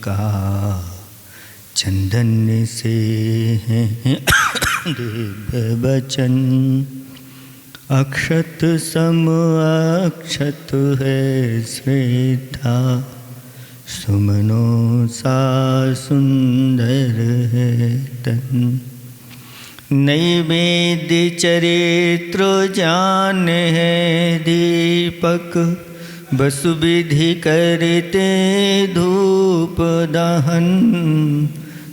का चंदन से हैं दिव्य वचन। अक्षत सम अक्षत है श्वेता, सुमनों सा सुंदर है तन। नैवेद्य चरित्र जान है दीपक, वसु विधि करते धूप दहन।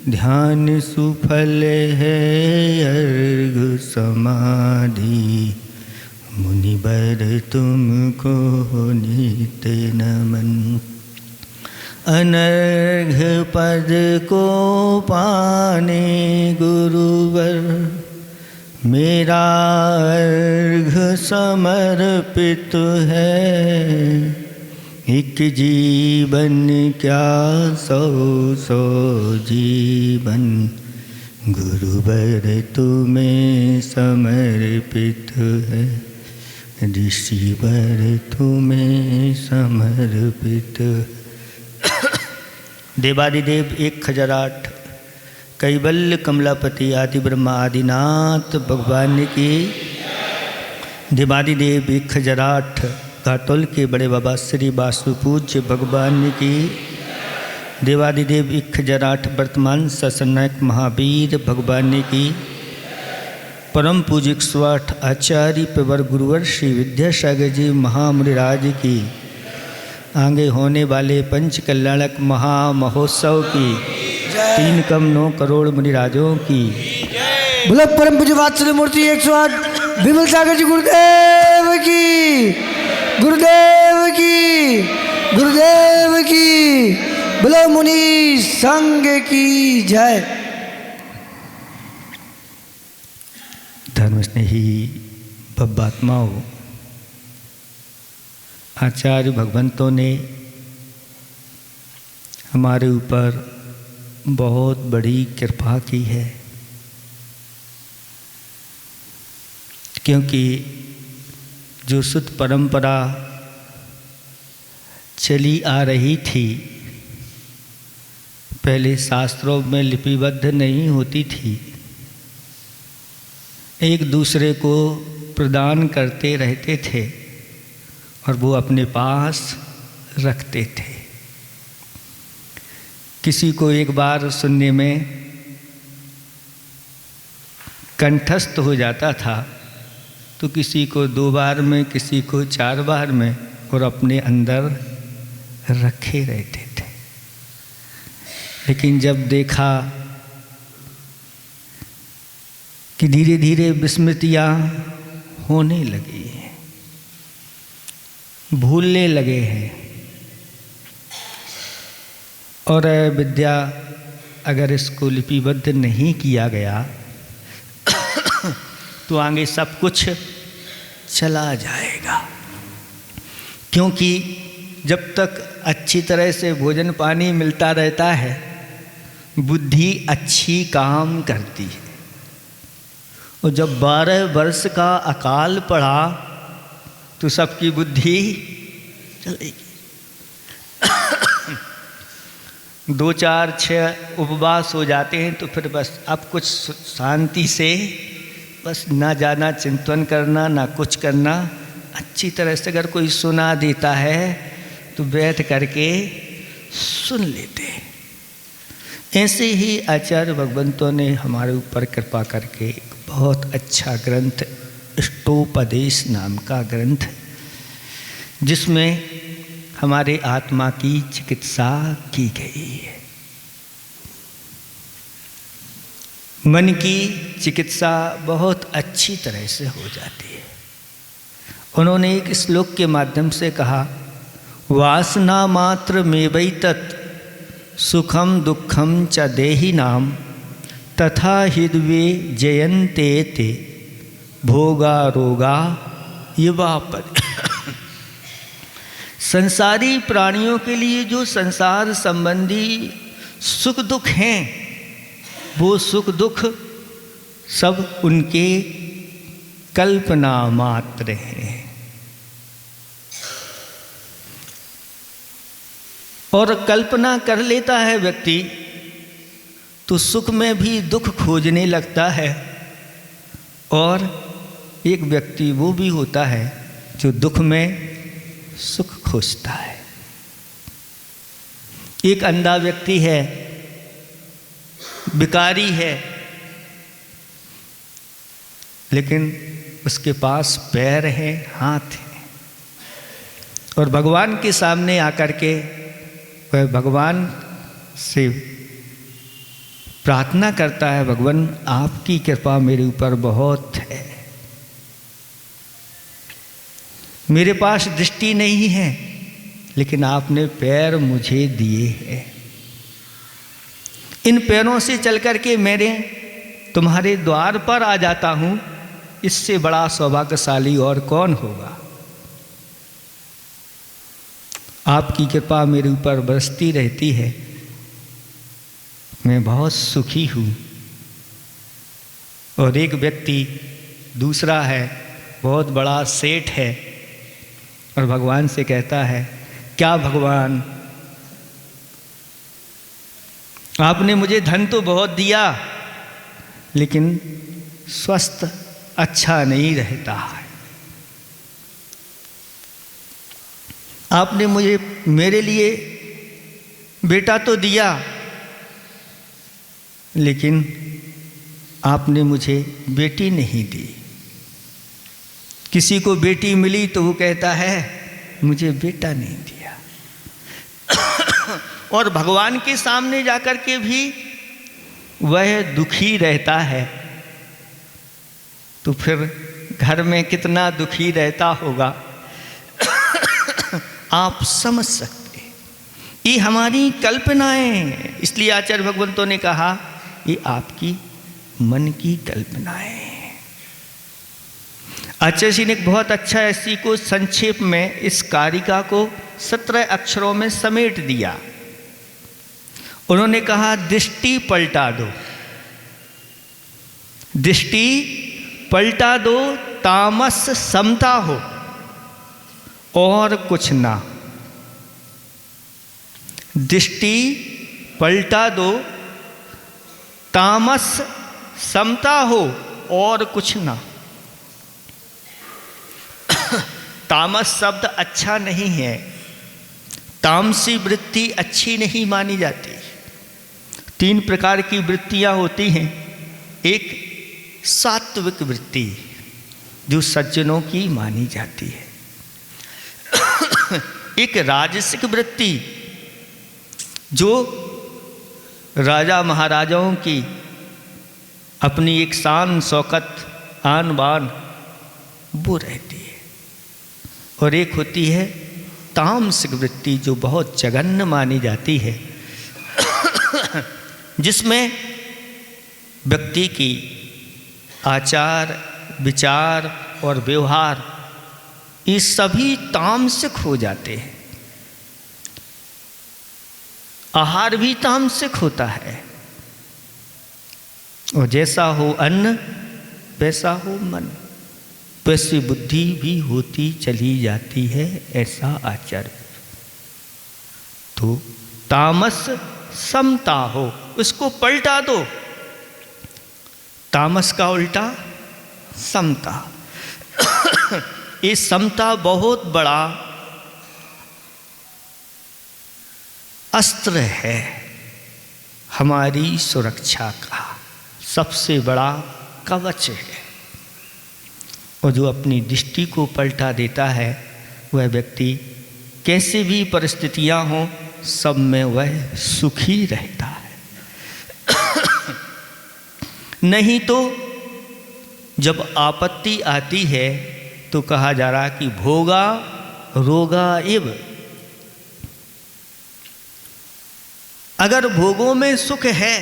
ध्यान सुफल है अर्घ समाधि, मुनिवर तुमको नित्य नमन। अनर्घ पद को पाने गुरुवर, मेरा अर्घ समर्पित है। एक जीवन क्या सौ सौ जीवन, गुरुवर तुम्हें समर्पित है। ऋषिवर तुम्हें समर्पित। देवादिदेव 1008 कैवल्य कमलापति आदि ब्रह्मा आदिनाथ भगवान की। देवादिदेव 1008 घाटोल के बड़े बाबा श्री वासु पूज्य भगवान की। देवादिदेव 1008 वर्तमान ससनायक महावीर भगवान की। परम पूज्य 108 आचार्य पेवर गुरुवर श्री विद्यासागर जी महामुनिराज की। आगे होने वाले पंच कल्याणक महामहोत्सव की 3 कम 9 करोड़ मुनिराजों की। बोलो परम पूज्य वात्सल्य मूर्ति 108 विमल सागर जी गुरुदेव की, गुरुदेव की, गुरुदेव की। बोलो मुनि संघ की जय। धर्म स्नेही बब्बात्माओं, आचार्य भगवंतों ने हमारे ऊपर बहुत बड़ी कृपा की है, क्योंकि जो शुद्ध परंपरा चली आ रही थी, पहले शास्त्रों में लिपिबद्ध नहीं होती थी, एक दूसरे को प्रदान करते रहते थे और वो अपने पास रखते थे। किसी को एक बार सुनने में कंठस्थ हो जाता था, तो किसी को 2 बार में, किसी को 4 बार में, और अपने अंदर रखे रहते थे। लेकिन जब देखा कि धीरे धीरे विस्मृतियाँ होने लगी हैं, भूलने लगे हैं, और विद्या अगर इसको लिपिबद्ध नहीं किया गया तो आगे सब कुछ चला जाएगा। क्योंकि जब तक अच्छी तरह से भोजन पानी मिलता रहता है, बुद्धि अच्छी काम करती है, और जब 12 वर्ष का अकाल पड़ा तो सबकी बुद्धि चलेगी। 2, 4, 6 उपवास हो जाते हैं तो फिर बस अब कुछ शांति से बस ना जाना चिंतन करना, ना कुछ करना। अच्छी तरह से अगर कोई सुना देता है तो बैठ करके सुन लेते हैं। ऐसे ही आचार्य भगवंतों ने हमारे ऊपर कृपा करके एक बहुत अच्छा ग्रंथ, इष्टोपदेश नाम का ग्रंथ, जिसमें हमारे आत्मा की चिकित्सा की गई है। मन की चिकित्सा बहुत अच्छी तरह से हो जाती है। उन्होंने एक श्लोक के माध्यम से कहा, वासना मात्र में वै तत् सुखम दुखम च देहिनाम तथा हिद्वे जयन्ते ते भोगा रोगा युवा पर। संसारी प्राणियों के लिए जो संसार संबंधी सुख दुख हैं, वो सुख दुख सब उनके कल्पना मात्र हैं। और कल्पना कर लेता है व्यक्ति तो सुख में भी दुख खोजने लगता है। और एक व्यक्ति वो भी होता है जो दुख में सुख खोजता है। एक अंधा व्यक्ति है, भिखारी है, लेकिन उसके पास पैर हैं, हाथ हैं, और भगवान के सामने आकर के वह भगवान से प्रार्थना करता है, भगवान आपकी कृपा मेरे ऊपर बहुत है, मेरे पास दृष्टि नहीं है लेकिन आपने पैर मुझे दिए हैं, इन पैरों से चल कर के मेरे तुम्हारे द्वार पर आ जाता हूँ, इससे बड़ा सौभाग्यशाली और कौन होगा। आपकी कृपा मेरे ऊपर बरसती रहती है, मैं बहुत सुखी हूँ। और एक व्यक्ति दूसरा है, बहुत बड़ा सेठ है, और भगवान से कहता है, क्या भगवान आपने मुझे धन तो बहुत दिया लेकिन स्वस्थ अच्छा नहीं रहता है, आपने मुझे मेरे लिए बेटा तो दिया लेकिन आपने मुझे बेटी नहीं दी। किसी को बेटी मिली तो वो कहता है मुझे बेटा नहीं दिया। और भगवान के सामने जाकर के भी वह दुखी रहता है, तो फिर घर में कितना दुखी रहता होगा आप समझ सकते। ये हमारी कल्पनाएं, इसलिए आचार्य भगवंतों ने कहा ये आपकी मन की कल्पनाएं। आचार्य जी ने बहुत अच्छा इसी को संक्षेप में इस कारिका को 17 अक्षरों में समेट दिया। उन्होंने कहा दृष्टि पलटा दो, दृष्टि पलटा दो, तामस समता हो और कुछ ना। दृष्टि पलटा दो, तामस समता हो और कुछ ना। तामस शब्द अच्छा नहीं है, तामसी वृत्ति अच्छी नहीं मानी जाती। 3 प्रकार की वृत्तियां होती हैं। एक सात्विक वृत्ति जो सज्जनों की मानी जाती है, एक राजसिक वृत्ति जो राजा महाराजाओं की अपनी एक शान शौकत आन बान वो रहती है, और एक होती है तामसिक वृत्ति जो बहुत जघन्य मानी जाती है, जिसमें व्यक्ति की आचार विचार और व्यवहार ये सभी तामसिक हो जाते हैं। आहार भी तामसिक होता है, और जैसा हो अन्न वैसा हो मन, वैसी बुद्धि भी होती चली जाती है, ऐसा आचरण। तो तामस समता हो, उसको पलटा दो। तामस का उल्टा समता। ये समता बहुत बड़ा अस्त्र है, हमारी सुरक्षा का सबसे बड़ा कवच है। और जो अपनी दृष्टि को पलटा देता है वह व्यक्ति कैसे भी परिस्थितियां हों सब में वह सुखी रहता है। नहीं तो जब आपत्ति आती है तो कहा जा रहा कि भोगा रोगा इव। अगर भोगों में सुख है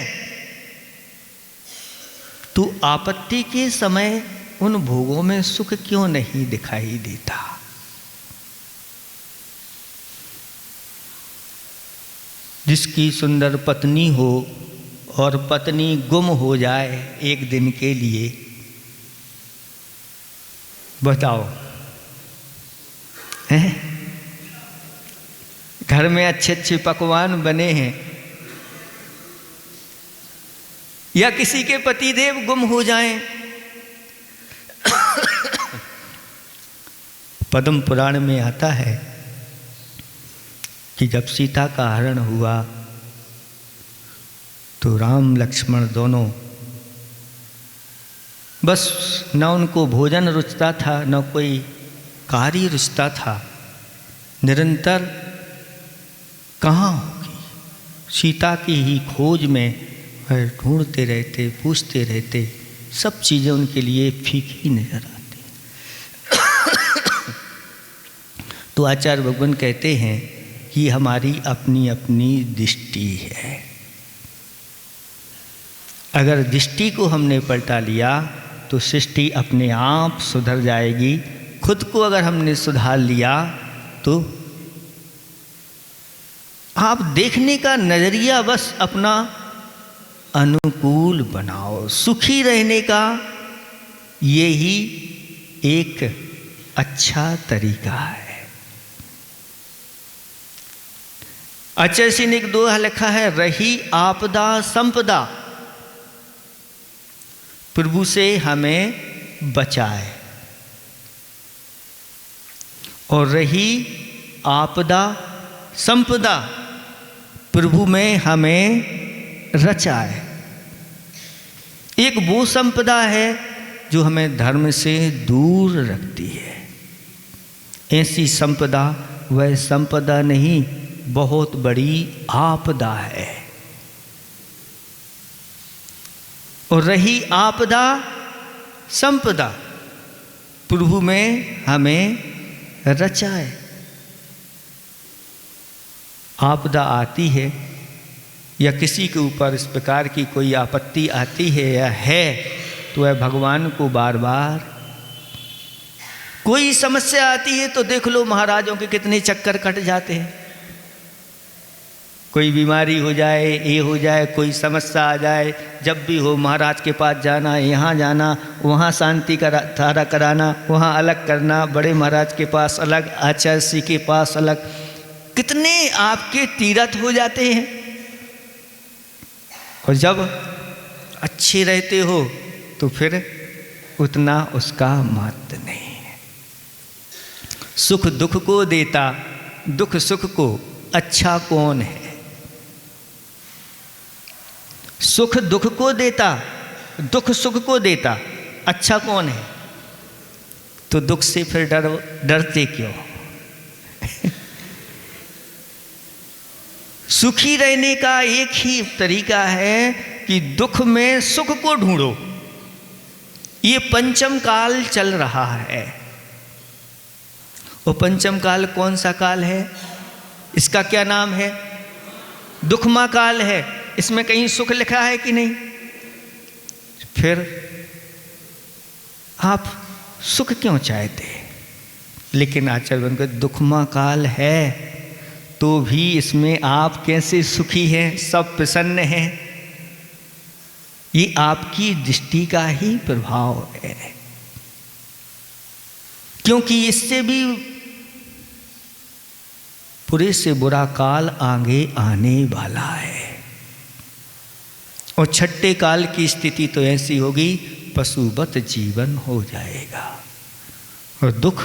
तो आपत्ति के समय उन भोगों में सुख क्यों नहीं दिखाई देता। जिसकी सुंदर पत्नी हो और पत्नी गुम हो जाए एक दिन के लिए, बताओ हैं? घर में अच्छे अच्छे पकवान बने हैं, या किसी के पतिदेव गुम हो जाएं, पद्म पुराण में आता है कि जब सीता का हरण हुआ तो राम लक्ष्मण दोनों बस न उनको भोजन रुचता था न कोई कार्य रुचता था, निरंतर कहाँ होगी सीता की ही खोज में वह ढूंढते रहते, पूछते रहते, सब चीज़ें उनके लिए फीकी नजर आती। तो आचार्य भगवान कहते हैं कि हमारी अपनी अपनी दृष्टि है। अगर दृष्टि को हमने पलटा लिया तो सृष्टि अपने आप सुधर जाएगी। खुद को अगर हमने सुधार लिया तो आप देखने का नज़रिया बस अपना अनुकूल बनाओ। सुखी रहने का यही एक अच्छा तरीका है। आचार्य सिंह ने एक दोहा लिखा है, रही आपदा संपदा प्रभु से हमें बचाए, और रही आपदा संपदा प्रभु में हमें रचाए। एक वो संपदा है जो हमें धर्म से दूर रखती है। ऐसी संपदा वह संपदा नहीं, बहुत बड़ी आपदा है। और रही आपदा संपदा प्रभु में हमें रचाए। आपदा आती है या किसी के ऊपर इस प्रकार की कोई आपत्ति आती है या है तो वह भगवान को बार बार, कोई समस्या आती है तो देख लो महाराजों के कितने चक्कर कट जाते हैं। कोई बीमारी हो जाए, ये हो जाए, कोई समस्या आ जाए, जब भी हो महाराज के पास जाना, यहाँ जाना, वहाँ शांति धारा कराना, वहाँ अलग करना, बड़े महाराज के पास अलग, आचार्य श्री के पास अलग, कितने आपके तीर्थ हो जाते हैं। और जब अच्छे रहते हो तो फिर उतना उसका महत्व नहीं है। सुख दुख को देता, दुख सुख को अच्छा कौन है? सुख दुख को देता, दुख सुख को देता, अच्छा कौन है? तो दुख से फिर डरते क्यों? सुखी रहने का एक ही तरीका है कि दुख में सुख को ढूंढो। ये पंचम काल चल रहा है। वो पंचम काल कौन सा काल है? इसका क्या नाम है? दुखमा काल है। इसमें कहीं सुख लिखा है कि नहीं? फिर आप सुख क्यों चाहते? लेकिन आचार्य उनका दुखमा काल है तो भी इसमें आप कैसे सुखी हैं, सब प्रसन्न हैं। ये आपकी दृष्टि का ही प्रभाव है, क्योंकि इससे भी बुरे से बुरा काल आगे आने वाला है। और छठे काल की स्थिति तो ऐसी होगी, पशुवत जीवन हो जाएगा। और दुख,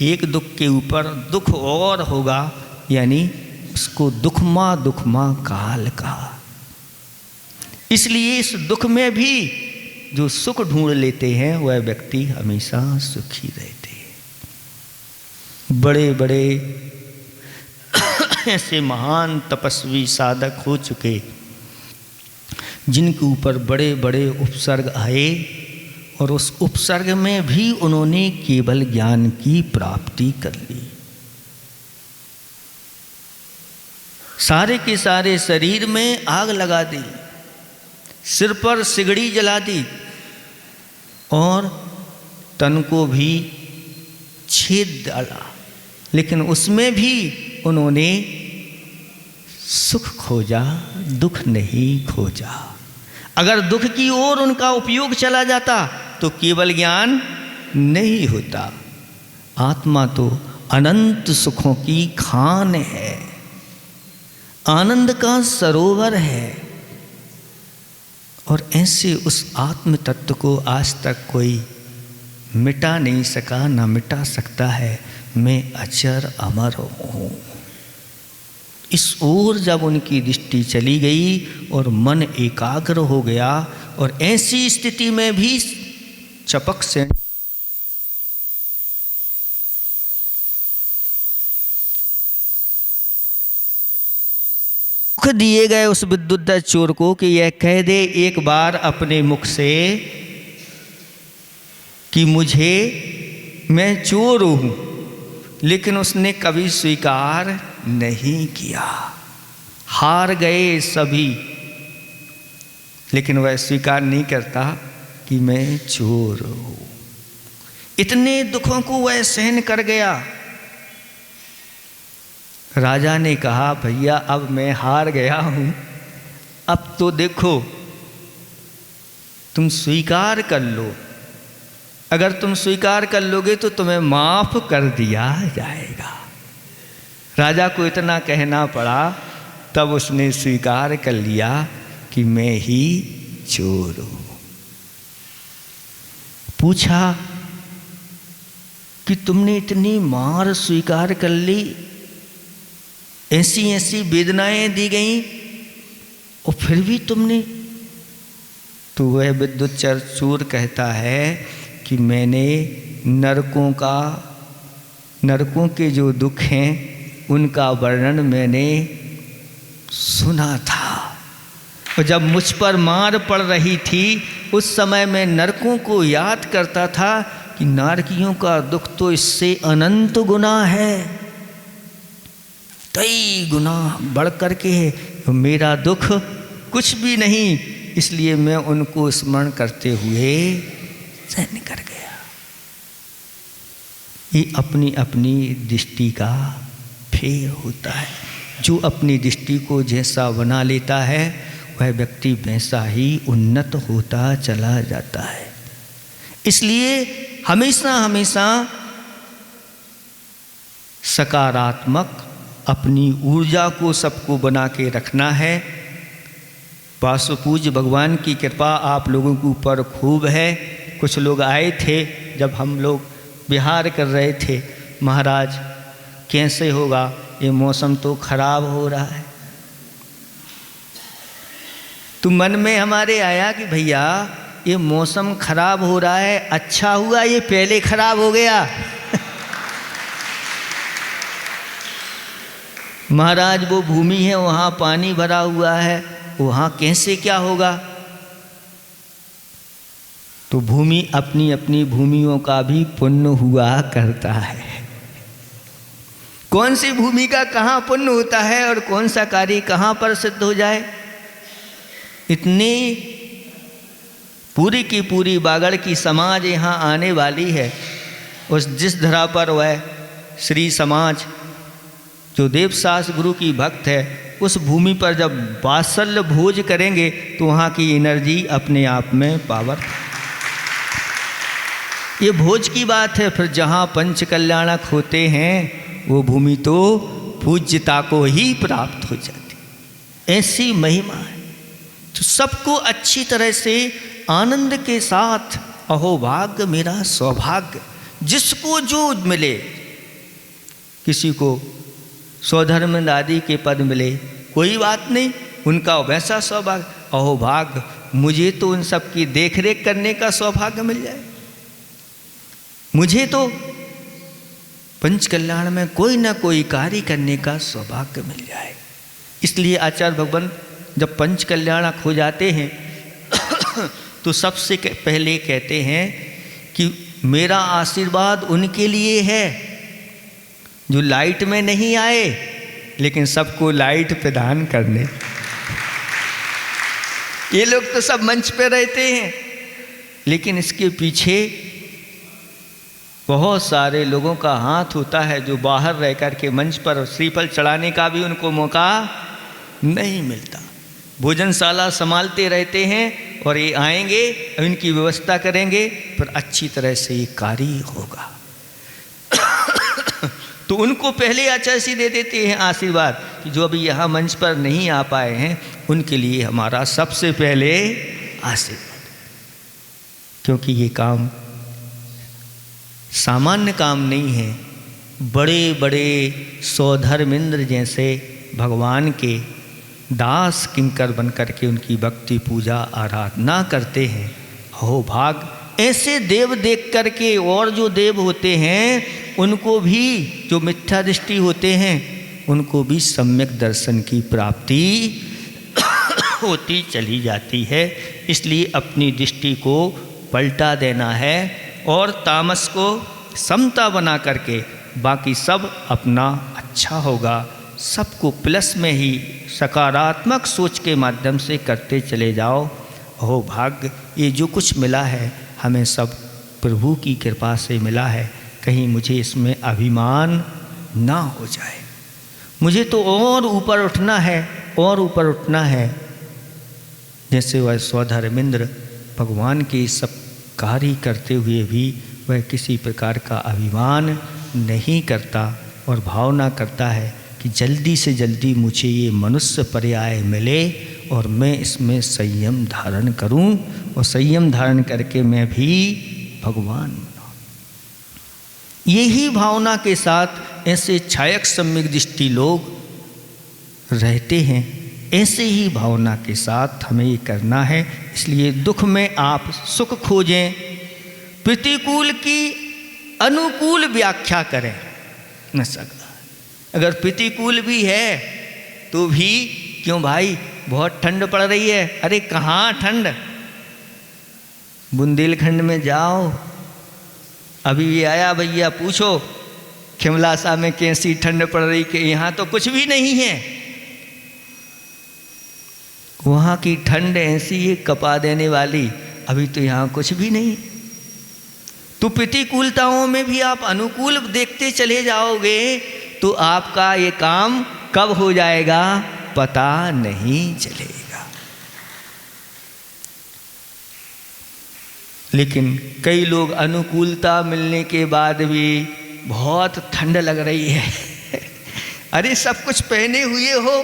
एक दुख के ऊपर दुख और होगा, यानी उसको दुखमा दुखमा काल कहा। इसलिए इस दुख में भी जो सुख ढूंढ लेते हैं वह व्यक्ति हमेशा सुखी रहते हैं। बड़े बड़े ऐसे महान तपस्वी साधक हो चुके, जिनके ऊपर बड़े बड़े उपसर्ग आए और उस उपसर्ग में भी उन्होंने केवल ज्ञान की प्राप्ति कर ली। सारे के सारे शरीर में आग लगा दी, सिर पर सिगड़ी जला दी और तन को भी छेद डाला, लेकिन उसमें भी उन्होंने सुख खोजा, दुख नहीं खोजा। अगर दुख की ओर उनका उपयोग चला जाता तो केवल ज्ञान नहीं होता। आत्मा तो अनंत सुखों की खान है, आनंद का सरोवर है। और ऐसे उस आत्म तत्व को आज तक कोई मिटा नहीं सका, ना मिटा सकता है। मैं अचर अमर हूँ। इस ओर जब उनकी दृष्टि चली गई और मन एकाग्र हो गया, और ऐसी स्थिति में भी चपक से दिए गए उस विद्युत चोर को कि यह कह दे एक बार अपने मुख से कि मैं चोर हूं, लेकिन उसने कभी स्वीकार नहीं किया। हार गए सभी, लेकिन वह स्वीकार नहीं करता कि मैं चोर हूं। इतने दुखों को वह सहन कर गया। राजा ने कहा, भैया अब मैं हार गया हूं, अब तो देखो तुम स्वीकार कर लो। अगर तुम स्वीकार कर लोगे तो तुम्हें माफ कर दिया जाएगा। राजा को इतना कहना पड़ा, तब उसने स्वीकार कर लिया कि मैं ही चोर हूं। पूछा कि तुमने इतनी मार स्वीकार कर ली, ऐसी ऐसी वेदनाएं दी गई, और फिर भी तुमने? तो वह विद्युत चोर कहता है कि मैंने नरकों के जो दुख हैं उनका वर्णन मैंने सुना था, और जब मुझ पर मार पड़ रही थी उस समय मैं नरकों को याद करता था कि नारकियों का दुख तो इससे अनंत गुना है, कई गुना बढ़ कर के है। तो मेरा दुख कुछ भी नहीं, इसलिए मैं उनको स्मरण करते हुए सहन कर गया। ये अपनी अपनी दृष्टि का फेर होता है। जो अपनी दृष्टि को जैसा बना लेता है वह व्यक्ति वैसा ही उन्नत होता चला जाता है। इसलिए हमेशा हमेशा सकारात्मक अपनी ऊर्जा को सबको बना के रखना है। वासुपूज्य भगवान की कृपा आप लोगों के ऊपर खूब है। कुछ लोग आए थे जब हम लोग विहार कर रहे थे, महाराज कैसे होगा, ये मौसम तो खराब हो रहा है। तो मन में हमारे आया कि भैया ये मौसम खराब हो रहा है, अच्छा हुआ ये पहले खराब हो गया। महाराज वो भूमि है, वहाँ पानी भरा हुआ है, वहाँ कैसे क्या होगा। तो भूमि अपनी अपनी भूमियों का भी पुण्य हुआ करता है। कौन सी भूमि का कहाँ पुण्य होता है और कौन सा कार्य कहाँ पर सिद्ध हो जाए। इतनी पूरी की पूरी बागड़ की समाज यहाँ आने वाली है। उस जिस धरा पर वह श्री समाज जो देवसास गुरु की भक्त है, उस भूमि पर जब वात्सल्य भोज करेंगे तो वहाँ की एनर्जी अपने आप में पावर। ये भोज की बात है। फिर जहाँ पंच कल्याणक होते हैं वो भूमि तो पूज्यता को ही प्राप्त हो जाती, ऐसी महिमा है। तो सबको अच्छी तरह से आनंद के साथ, अहोभाग्य मेरा सौभाग्य, जिसको जो मिले, किसी को स्वधर्म आदि के पद मिले कोई बात नहीं, उनका वैसा सौभाग्य। अहोभाग्य मुझे तो उन सब की देखरेख करने का सौभाग्य मिल जाए, मुझे तो पंच कल्याण में कोई ना कोई कार्य करने का सौभाग्य मिल जाए। इसलिए आचार्य भगवान जब पंच कल्याणक हो जाते हैं तो सबसे पहले कहते हैं कि मेरा आशीर्वाद उनके लिए है जो लाइट में नहीं आए लेकिन सबको लाइट प्रदान करने। ये लोग तो सब मंच पे रहते हैं, लेकिन इसके पीछे बहुत सारे लोगों का हाथ होता है जो बाहर रह कर के मंच पर श्रीफल चढ़ाने का भी उनको मौका नहीं मिलता। भोजनशाला संभालते रहते हैं और ये आएंगे, इनकी व्यवस्था करेंगे, पर अच्छी तरह से ये कार्य होगा। तो उनको पहले आचार्य श्री दे देते हैं आशीर्वाद कि जो अभी यहाँ मंच पर नहीं आ पाए हैं उनके लिए हमारा सबसे पहले आशीर्वाद, क्योंकि ये काम सामान्य काम नहीं है। बड़े बड़े सौधर्मेंद्र जैसे भगवान के दास किंकर बन करके उनकी भक्ति पूजा आराधना करते हैं। हो भाग ऐसे देव देख करके, और जो देव होते हैं उनको भी, जो मिथ्या दृष्टि होते हैं उनको भी सम्यक दर्शन की प्राप्ति होती चली जाती है। इसलिए अपनी दृष्टि को पलटा देना है और तामस को समता बना करके बाकी सब अपना अच्छा होगा, सबको प्लस में ही सकारात्मक सोच के माध्यम से करते चले जाओ। हो भाग्य, ये जो कुछ मिला है हमें सब प्रभु की कृपा से मिला है, कहीं मुझे इसमें अभिमान ना हो जाए। मुझे तो और ऊपर उठना है, और ऊपर उठना है। जैसे वह स्वधर्मेंद्र भगवान के सब कार्य करते हुए भी वह किसी प्रकार का अभिमान नहीं करता और भावना करता है कि जल्दी से जल्दी मुझे ये मनुष्य पर्याय मिले और मैं इसमें संयम धारण करूं, और संयम धारण करके मैं भी भगवान बनाऊं। यही भावना के साथ ऐसे छायक सम्यक दृष्टि लोग रहते हैं। ऐसे ही भावना के साथ हमें ये करना है। इसलिए दुख में आप सुख खोजें, प्रतिकूल की अनुकूल व्याख्या करें न सका। अगर प्रतिकूल भी है तो भी क्यों भाई बहुत ठंड पड़ रही है, अरे कहाँ ठंड, बुंदेलखंड में जाओ, अभी भी आया भैया पूछो खिमलासा में कैसी ठंड पड़ रही, कि यहाँ तो कुछ भी नहीं है। वहाँ की ठंड ऐसी है कपा देने वाली, अभी तो यहाँ कुछ भी नहीं। तो प्रतिकूलताओं में भी आप अनुकूल देखते चले जाओगे तो आपका ये काम कब हो जाएगा पता नहीं चलेगा। लेकिन कई लोग अनुकूलता मिलने के बाद भी बहुत ठंड लग रही है अरे सब कुछ पहने हुए हो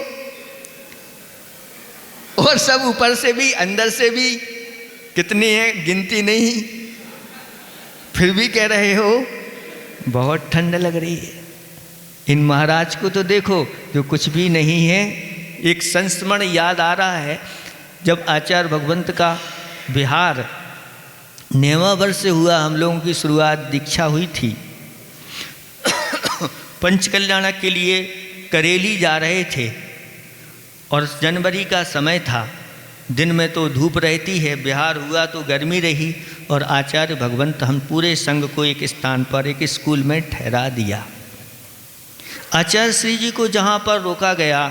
और सब ऊपर से भी अंदर से भी कितने हैं गिनती नहीं, फिर भी कह रहे हो बहुत ठंड लग रही है। इन महाराज को तो देखो जो कुछ भी नहीं है। एक संस्मरण याद आ रहा है, जब आचार्य भगवंत का बिहार 9वां वर्ष से हुआ, हम लोगों की शुरुआत दीक्षा हुई थी। पंचकल्याण के लिए करेली जा रहे थे और जनवरी का समय था, दिन में तो धूप रहती है, बिहार हुआ तो गर्मी रही, और आचार्य भगवंत हम पूरे संघ को एक स्थान पर एक स्कूल में ठहरा दिया। आचार्य श्री जी को जहाँ पर रोका गया,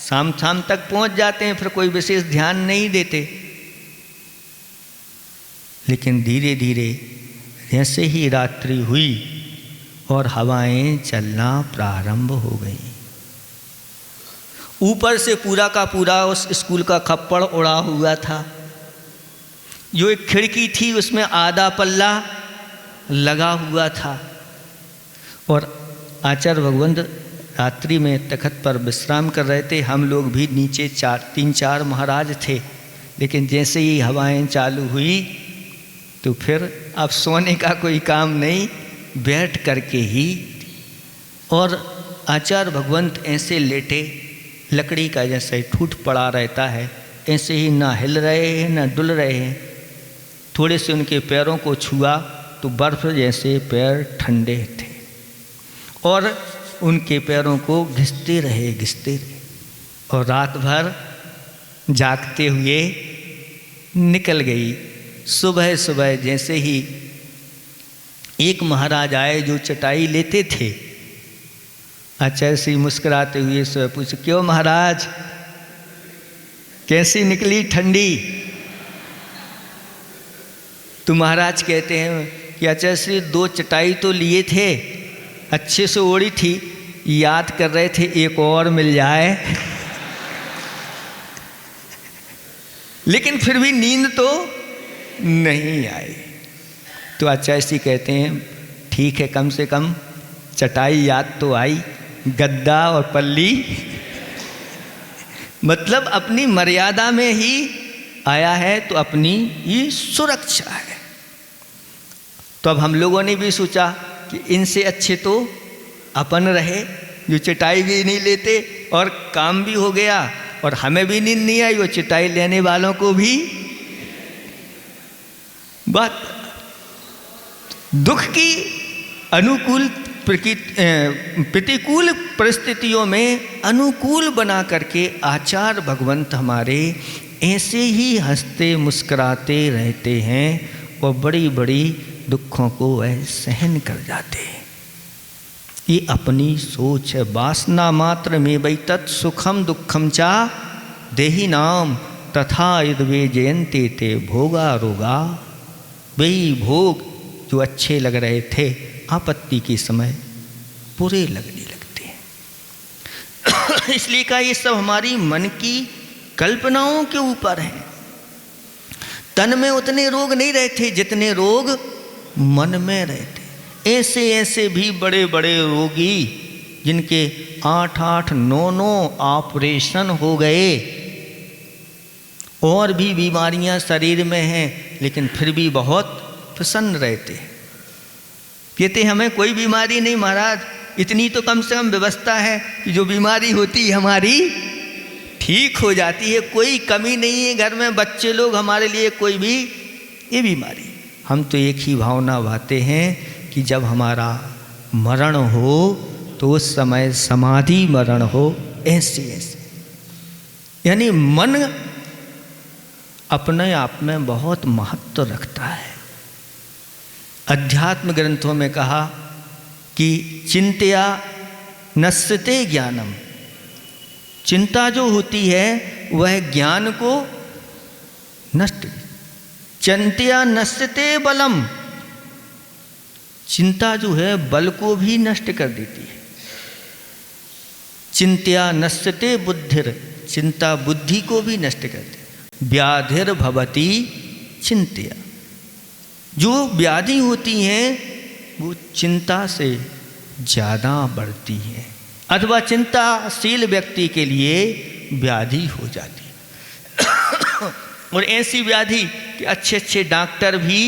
शाम तक पहुँच जाते हैं, फिर कोई विशेष ध्यान नहीं देते। लेकिन धीरे धीरे जैसे ही रात्रि हुई और हवाएं चलना प्रारंभ हो गई, ऊपर से पूरा का पूरा उस स्कूल का खप्पड़ उड़ा हुआ था। जो एक खिड़की थी उसमें आधा पल्ला लगा हुआ था, और आचार्य भगवंत रात्रि में तखत पर विश्राम कर रहे थे। हम लोग भी नीचे 3-4 महाराज थे। लेकिन जैसे ही हवाएं चालू हुई तो फिर अब सोने का कोई काम नहीं, बैठ करके ही। और आचार्य भगवंत ऐसे लेटे, लकड़ी का जैसे ठूठ पड़ा रहता है, ऐसे ही ना हिल रहे हैं ना डुल रहे हैं। थोड़े से उनके पैरों को छुआ तो बर्फ़ जैसे पैर ठंडे थे, और उनके पैरों को घिसते रहे। और रात भर जागते हुए निकल गई। सुबह जैसे ही एक महाराज आए जो चटाई लेते थे, आचार्य श्री मुस्कुराते हुए सुबह पूछे, क्यों महाराज कैसी निकली ठंडी? तो महाराज कहते हैं कि आचार्य श्री 2 चटाई तो लिए थे, अच्छे से ओढ़ी थी, याद कर रहे थे एक और मिल जाए लेकिन फिर भी नींद तो नहीं आई। तो आचार्य श्री कहते हैं ठीक है, कम से कम चटाई याद तो आई, गद्दा और पल्ली, मतलब अपनी मर्यादा में ही आया है तो अपनी ही सुरक्षा है। तो अब हम लोगों ने भी सोचा कि इनसे अच्छे तो अपन रहे, जो चटाई भी नहीं लेते और काम भी हो गया और हमें भी नींद नहीं आई, वो चटाई लेने वालों को भी। बात दुख की अनुकूल प्रतिकूल परिस्थितियों में अनुकूल बना करके आचार्य भगवंत हमारे ऐसे ही हंसते मुस्कुराते रहते हैं और बड़ी बड़ी दुखों को वह सहन कर जाते हैं। ये अपनी सोच है। वासना मात्र में वही तत् सुखम दुखम चा देही नाम तथा यद्वे जयंते ते भोगा रोगा। वही भोग जो अच्छे लग रहे थे आपत्ति के समय बुरे लगने लगते हैं। इसलिए का ये सब हमारी मन की कल्पनाओं के ऊपर है। तन में उतने रोग नहीं रहते जितने रोग मन में रहते। ऐसे ऐसे भी बड़े बड़े रोगी जिनके 8-8, 9-9 ऑपरेशन हो गए और भी बीमारियां शरीर में हैं, लेकिन फिर भी बहुत प्रसन्न रहते हैं। कहते हमें कोई बीमारी नहीं महाराज, इतनी तो कम से कम व्यवस्था है कि जो बीमारी होती है हमारी ठीक हो जाती है, कोई कमी नहीं है घर में, बच्चे लोग हमारे लिए कोई भी ये बीमारी। हम तो एक ही भावना भाते हैं कि जब हमारा मरण हो तो उस समय समाधि मरण हो, ऐसे ऐसे। यानी मन अपने आप में बहुत महत्व रखता है। अध्यात्म ग्रंथों में कहा कि चिंतया नश्यते ज्ञानम, चिंता जो होती है वह ज्ञान को नष्ट, चिंतया नश्यते बलम, चिंता जो है बल को भी नष्ट कर देती है। चिंतया नश्यते बुद्धिर, चिंता बुद्धि को भी नष्ट कर देती। व्याधिर भवती चिंतया, जो व्याधि होती हैं वो चिंता से ज़्यादा बढ़ती हैं, अथवा चिंताशील व्यक्ति के लिए व्याधि हो जाती है। और ऐसी व्याधि कि अच्छे अच्छे डॉक्टर भी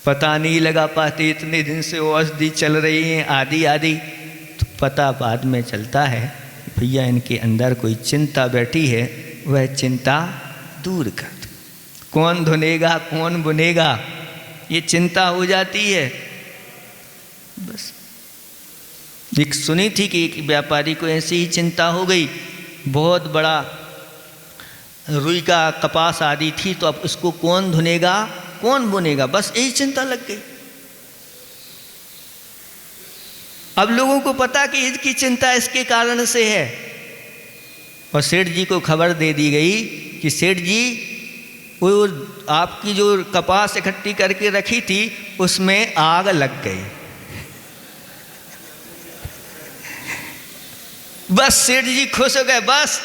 पता नहीं लगा पाते, इतने दिन से औषधि चल रही हैं आदि आदि, तो पता बाद में चलता है भैया इनके अंदर कोई चिंता बैठी है, वह चिंता दूर कर दो। कौन धुनेगा कौन बुनेगा, ये चिंता हो जाती है। बस एक सुनी थी कि एक व्यापारी को ऐसी ही चिंता हो गई, बहुत बड़ा रुई का कपास आदि थी, तो अब उसको कौन धुनेगा कौन बुनेगा, बस यही चिंता लग गई। अब लोगों को पता कि इसकी चिंता इसके कारण से है, और सेठ जी को खबर दे दी गई कि सेठ जी वो आपकी जो कपास इकट्ठी करके रखी थी उसमें आग लग गई। बस सेठ जी खुश हो गए, बस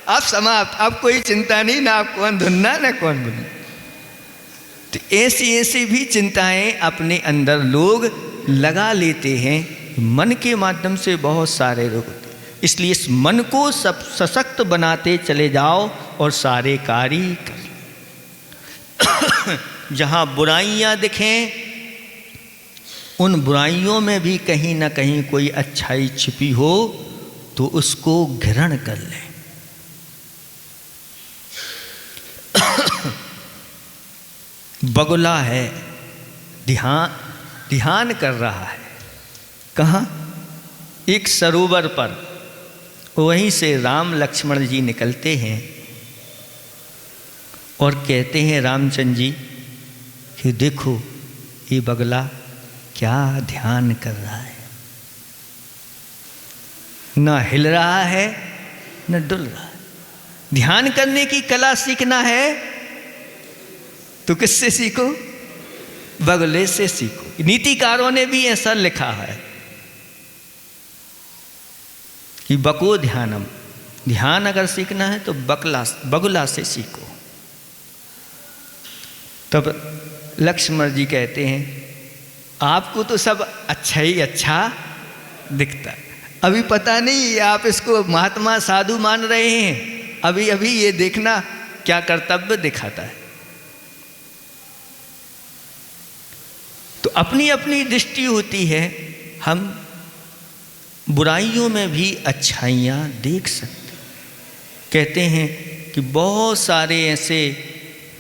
अब समाप्त, अब कोई चिंता नहीं, ना आप कौन धुनना ना कौन बुनना। तो ऐसी ऐसी भी चिंताएं अपने अंदर लोग लगा लेते हैं, मन के माध्यम से बहुत सारे रोग होते हैं। इसलिए इस मन को सब सशक्त बनाते चले जाओ और सारे कार्य कर। जहाँ बुराइयाँ दिखें उन बुराइयों में भी कहीं ना कहीं कोई अच्छाई छिपी हो तो उसको ग्रहण कर लें। बगुला है, ध्यान कर रहा है, कहाँ? एक सरोवर पर। वहीं से राम लक्ष्मण जी निकलते हैं और कहते हैं रामचंद्र जी कि देखो ये बगुला क्या ध्यान कर रहा है, न हिल रहा है न डुल रहा है। ध्यान करने की कला सीखना है तो किससे सीखो? बगुले से सीखो। नीतिकारों ने भी ऐसा लिखा है कि बको ध्यानम, ध्यान अगर सीखना है तो बगुला से सीखो। तब लक्ष्मण जी कहते हैं आपको तो सब अच्छा ही अच्छा दिखता है। अभी पता नहीं आप इसको महात्मा साधु मान रहे हैं, अभी अभी ये देखना क्या कर्तव्य दिखाता है। तो अपनी अपनी दृष्टि होती है, हम बुराइयों में भी अच्छाइयाँ देख सकते। कहते हैं कि बहुत सारे ऐसे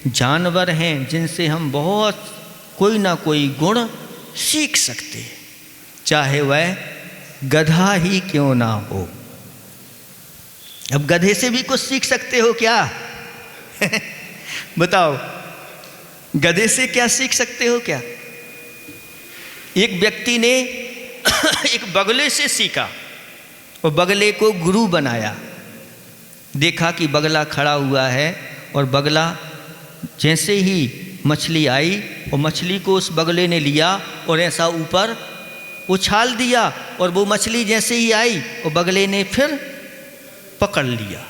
जानवर हैं जिनसे हम बहुत कोई ना कोई गुण सीख सकते हैं, चाहे वह गधा ही क्यों ना हो। अब गधे से भी कुछ सीख सकते हो क्या? बताओ, गधे से क्या सीख सकते हो क्या? एक व्यक्ति ने एक बगले से सीखा और बगले को गुरु बनाया। देखा कि बगला खड़ा हुआ है और बगला जैसे ही मछली आई और मछली को उस बगले ने लिया और ऐसा ऊपर उछाल दिया, और वो मछली जैसे ही आई और बगले ने फिर पकड़ लिया।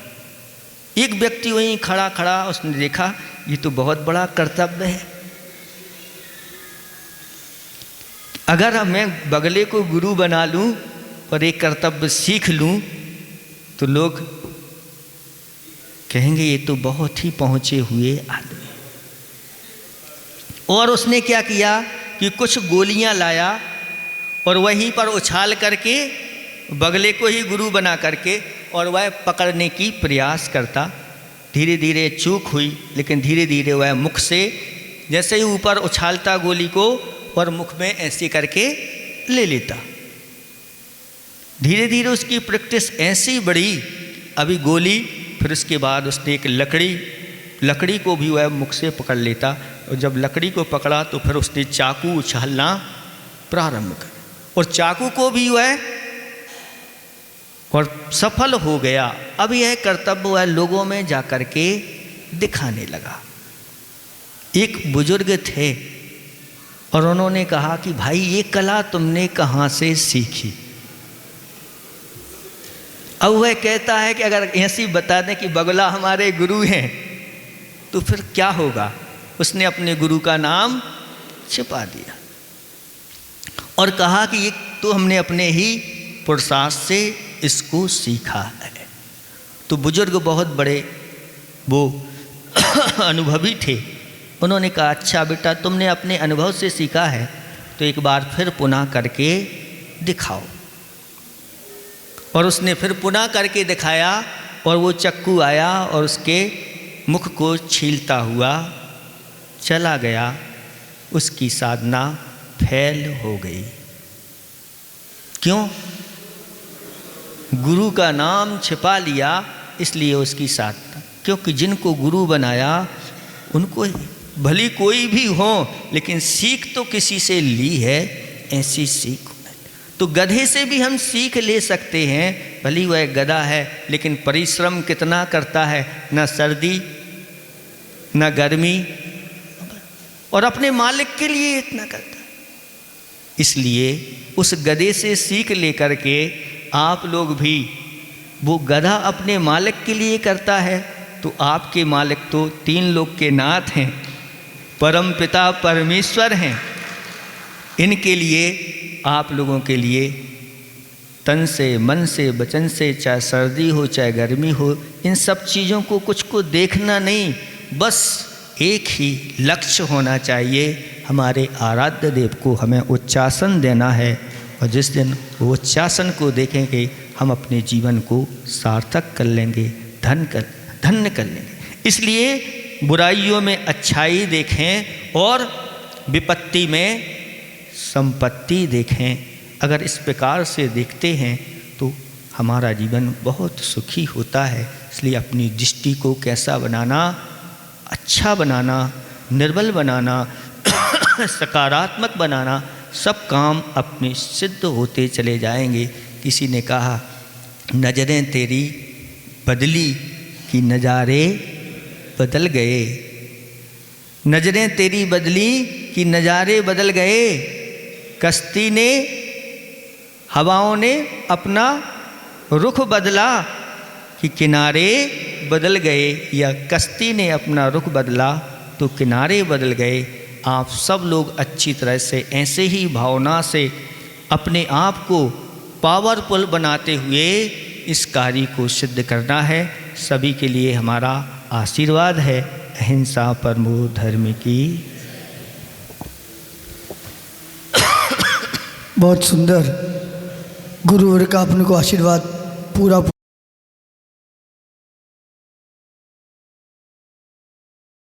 एक व्यक्ति वहीं खड़ा खड़ा उसने देखा ये तो बहुत बड़ा कर्तव्य है। अगर मैं बगले को गुरु बना लूं और एक कर्तव्य सीख लूं तो लोग कहेंगे ये तो बहुत ही पहुंचे हुए आदमी। और उसने क्या किया कि कुछ गोलियां लाया और वहीं पर उछाल करके बगले को ही गुरु बना करके और वह पकड़ने की प्रयास करता। धीरे धीरे चूक हुई, लेकिन धीरे धीरे वह मुख से जैसे ही ऊपर उछालता गोली को और मुख में ऐसे करके ले लेता। धीरे धीरे उसकी प्रैक्टिस ऐसी बढ़ी, अभी गोली, फिर उसके बाद उसने एक लकड़ी को भी वह मुख से पकड़ लेता, और जब लकड़ी को पकड़ा तो फिर उसने चाकू उछालना प्रारंभ कर, और चाकू को भी वह और सफल हो गया। अब यह कर्तव्य वह लोगों में जाकर के दिखाने लगा। एक बुजुर्ग थे और उन्होंने कहा कि भाई ये कला तुमने कहाँ से सीखी? अब वह कहता है कि अगर ऐसी बता दें कि बगला हमारे गुरु हैं तो फिर क्या होगा। उसने अपने गुरु का नाम छिपा दिया और कहा कि ये तो हमने अपने ही पुरुषार्थ से इसको सीखा है। तो बुजुर्ग बहुत बड़े वो अनुभवी थे, उन्होंने कहा अच्छा बेटा तुमने अपने अनुभव से सीखा है तो एक बार फिर पुनः करके दिखाओ। और उसने फिर पुनः करके दिखाया और वो चक्कू आया और उसके मुख को छीलता हुआ चला गया। उसकी साधना फैल हो गई। क्यों? गुरु का नाम छिपा लिया, इसलिए उसकी साधना। क्योंकि जिनको गुरु बनाया उनको भली कोई भी हो लेकिन सीख तो किसी से ली है, ऐसी सीख। तो गधे से भी हम सीख ले सकते हैं, भली वह गधा है लेकिन परिश्रम कितना करता है, न सर्दी न गर्मी, और अपने मालिक के लिए इतना करता है। इसलिए उस गधे से सीख लेकर के आप लोग भी, वो गधा अपने मालिक के लिए करता है तो आपके मालिक तो तीन लोक के नाथ हैं, परम पिता परमेश्वर हैं। इनके लिए आप लोगों के लिए तन से मन से वचन से, चाहे सर्दी हो चाहे गर्मी हो, इन सब चीज़ों को कुछ को देखना नहीं, बस एक ही लक्ष्य होना चाहिए, हमारे आराध्य देव को हमें उच्चासन देना है। और जिस दिन वो उच्चासन को देखेंगे हम अपने जीवन को सार्थक कर लेंगे, धन्य कर लेंगे। इसलिए बुराइयों में अच्छाई देखें और विपत्ति में संपत्ति देखें। अगर इस प्रकार से देखते हैं तो हमारा जीवन बहुत सुखी होता है। इसलिए अपनी दृष्टि को कैसा बनाना, अच्छा बनाना, निर्बल बनाना, सकारात्मक बनाना, सब काम अपने सिद्ध होते चले जाएंगे। किसी ने कहा नज़रें तेरी बदली कि नज़ारे बदल गए, नज़रें तेरी बदली कि नज़ारे बदल गए, कश्ती ने हवाओं ने अपना रुख बदला कि किनारे बदल गए, या कश्ती ने अपना रुख बदला तो किनारे बदल गए। आप सब लोग अच्छी तरह से ऐसे ही भावना से अपने आप को पावरफुल बनाते हुए इस कार्य को सिद्ध करना है। सभी के लिए हमारा आशीर्वाद है। अहिंसा परमो धर्म की। बहुत सुंदर गुरुवर का अपने को आशीर्वाद पूरा